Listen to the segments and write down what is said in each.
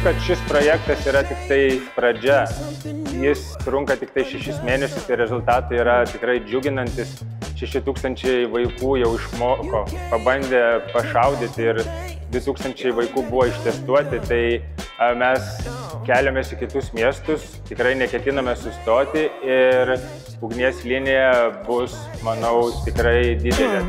kad šis projektas yra tik tai pradžia. Jis trunka tik tai 6 mėnesius ir rezultatai yra tikrai džiuginantis. 6000 vaikų jau išmoko, pabandė pašaudyti ir 2000 vaikų buvo ištestuoti. Tai mes keliamės į kitus miestus, tikrai neketiname sustoti ir ugnies linija bus, manau, tikrai didelė.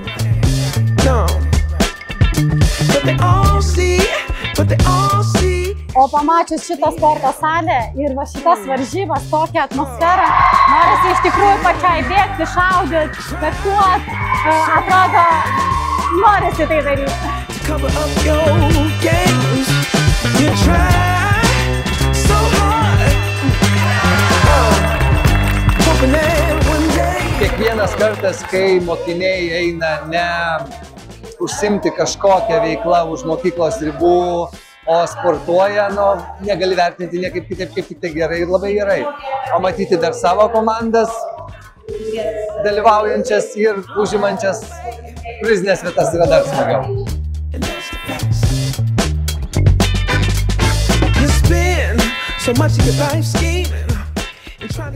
O pamačius šitą sporto salę ir va šitas varžybas, tokią atmosferą, norisi iš tikrųjų pačiai bėgti, šaudyti, fektuoti, atrodo, norisi tai daryti. Kiekvienas kartas, kai mokiniai eina ne užsimti kažkokią veiklą už mokyklos ribų, o sportuoja, negali vertinti niekaip kitaip, kaip tik tai gerai ir labai gerai. O matyti dar savo komandas, dalyvaujančias ir užimančias prizinės vietas yra dar smagiau.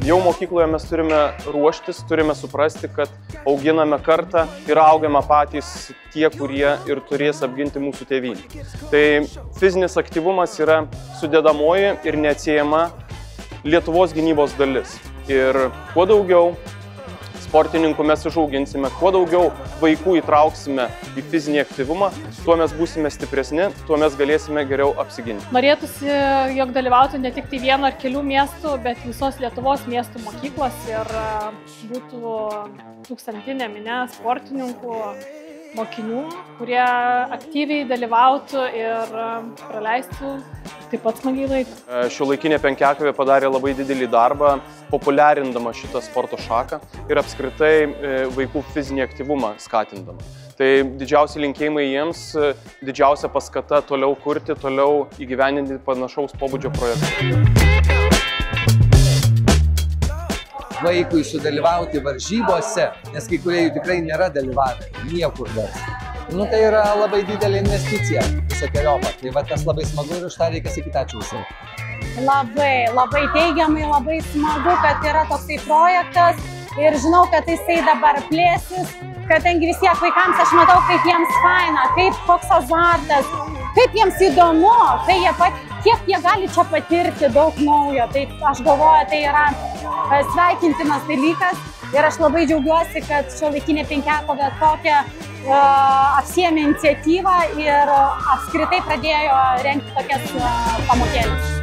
Jau mokykloje mes turime ruoštis, turime suprasti, kad auginame kartą ir augame patys tie, kurie ir turės apginti mūsų tėvynę. Tai fizinis aktyvumas yra sudedamoji ir neatsiejama Lietuvos gynybos dalis. Ir kuo daugiau sportininkų mes išauginsime, kuo daugiau vaikų įtrauksime į fizinį aktyvumą, tuo mes būsime stipresni, tuo mes galėsime geriau apsiginti. Norėtųsi, jog dalyvautų ne tik tai vieno ar kelių miestų, bet visos Lietuvos miestų mokyklos ir būtų tūkstantinė minia sportininkų, mokinių, kurie aktyviai dalyvautų ir praleistų taip pat smagiai laiką. Šiuolaikinė penkiakovė padarė labai didelį darbą, populiarindama šitą sporto šaką ir apskritai vaikų fizinį aktyvumą skatindama. Tai didžiausi linkėjimai jiems, didžiausia paskata toliau kurti, toliau įgyvendinti panašaus pobūdžio projektą. Vaikui sudalyvauti varžybose, nes kai kurie jų tikrai nėra dalyvavę, niekur dar. Tai yra labai didelė investicija, visokeriopą. Tai va tas labai smagu ir už tą reikia sakyti ačiū visai. Labai teigiamai, labai smagu, kad yra toksai projektas ir žinau, kad jisai dabar plėsis, kadangi vis tiek vaikams aš matau, kaip jiems faina, kaip koks azartas, kaip jiems įdomu, kiek jie gali čia patirti daug naujo. Tai aš galvoju, tai yra sveikintinas dalykas ir aš labai džiaugiuosi, kad šiuolaikinė penkiakovė tokią apsiėmė iniciatyvą ir apskritai pradėjo rengti tokias pamokėles.